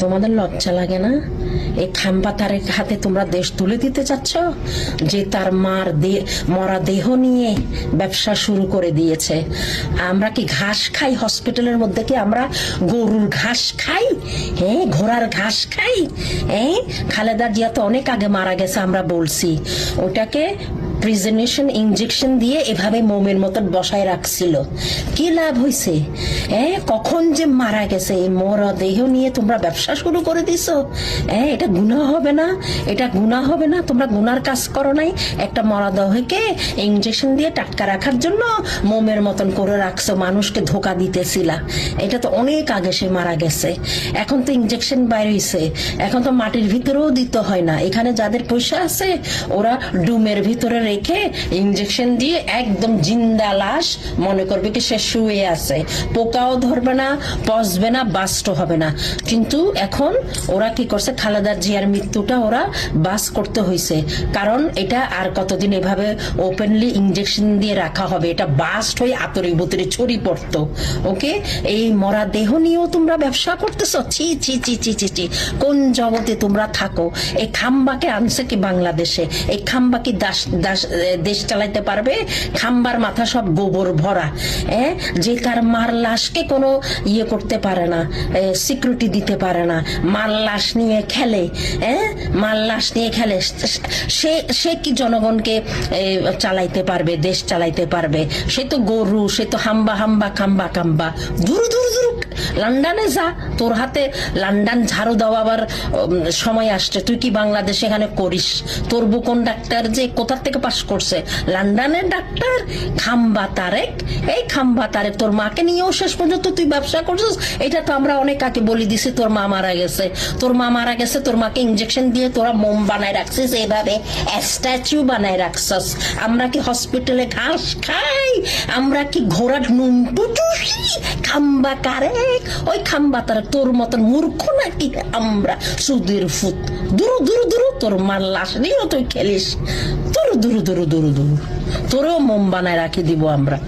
তোমাদের লজ্জা লাগে না? এই খাম্পাতারের হাতে তোমরা দেশ তুলে দিতে চাচ্ছ, যে তার মরা দেহ নিয়ে ব্যবসা শুরু করে দিয়েছে। আমরা কি ঘাস খাই? হসপিটালের মধ্যে কি আমরা গরুর ঘাস খাই? হ্যাঁ, ঘোড়ার ঘাস খাই? হ্যাঁ, খালেদা জিয়া তো অনেক আগে মারা গেছে, আমরা বলছি। ওটাকে প্রিজনেশন ইনজেকশন দিয়ে এভাবে মোমের মতন বসায় রাখছিল। কি লাভ হয়েছে? কখন যে মারা গেছে, এই মরা দেহ নিয়ে তোমরা ব্যবসা শুরু করে দিছো। এটা গুনাহ হবে না? এটা গুনাহ হবে না? তোমরা গুনার কাজ করো নাই? একটা মরা দেহকে ইনজেকশন দিয়ে টাটকা রাখার জন্য মোমের মতন করে রাখছো, মানুষকে ধোকা দিতেছিলা। এটা তো অনেক আগে সে মারা গেছে। এখন তো ইনজেকশন বাইর হইছে, এখন তো মাটির ভিতরেও দিতে হয় না। এখানে যাদের পয়সা আছে ওরা ডুমের ভিতরে রেখে ইনজেকশন দিয়ে একদম জিন্দা লাশ মনে করবে কি সে শুয়ে আছে, পোকাও ধরবে না, পচবে না, বাস্ট হবে না। কিন্তু এখন ওরা কি করছে, খালেদা জিয়ার মৃত্যুটা ওরা বাস করতে হয়েছে, কারণ এটা আর কতদিন এভাবে ওপেনলি ইনজেকশন দিয়ে রাখা হবে? এটা বাস্ট হয়ে আতরে বুতরে ছড়িয়ে পড়তো। ওকে, এই মরা দেহ নিয়েও তোমরা ব্যবসা করতেছো? ছি ছি ছি ছি ছি ছি, কোন জগতে তোমরা থাকো? এই খাম্বাকে আনছে কি বাংলাদেশে? এই খাম্বা কি দেশ চালাইতে পারবে? খাম্বার মাথা সব গোবর ভরা। যে তার মার লাশকে কোনো ইয়ে করতে পারে না, সিকিউরিটি দিতে পারে না, মার লাশ নিয়ে খেলে। মার লাশ নিয়ে খেলে, সে কি জনগণকে চালাইতে পারবে? দেশ চালাইতে পারবে? সে তো গরু, সে তো হাম্বা হাম্বা খাম্বা খাম্বা। দূর দূর দূর, লন্ডনে যা, তোর হাতে লন্ডন ঝাড়ু দেওয়ার সময় আসছে। তুই কি বাংলাদেশে এখানে করিস? তোর বুকন ডাক্তার যে কোথা থেকে পাশ করছে? লন্ডনের ডাক্তার। খাম্বা তারেক, এই খাম্বা তারেক তোর মাকে নিয়েও শেষ পর্যন্ত তুই ব্যবসা করছিস। এটা তো আমরা অনেক আগে বলে দিছি, তোর মা মারা গেছে, তোর মা মারা গেছে, তোর মাকে ইনজেকশন দিয়ে তোরা মোম বানায় রাখছিস, এইভাবে স্ট্যাচু বানায় রাখছিস। আমরা কি হসপিটালে ঘাস খাই? আমরা কি ঘোড়ার নুন টুটুসি? খাম্বা কারেক, ওই খাম্বা তারেক তোর মতন মূর্খ নাকি আমরা? সুদের ফুত, দূর দূর দূর, তোর মার লাশ নিয়েও তুই খেলিস। দূর দূর দূর দূর দূর, তোরেও মোম বানায় রাখি দিব আমরা।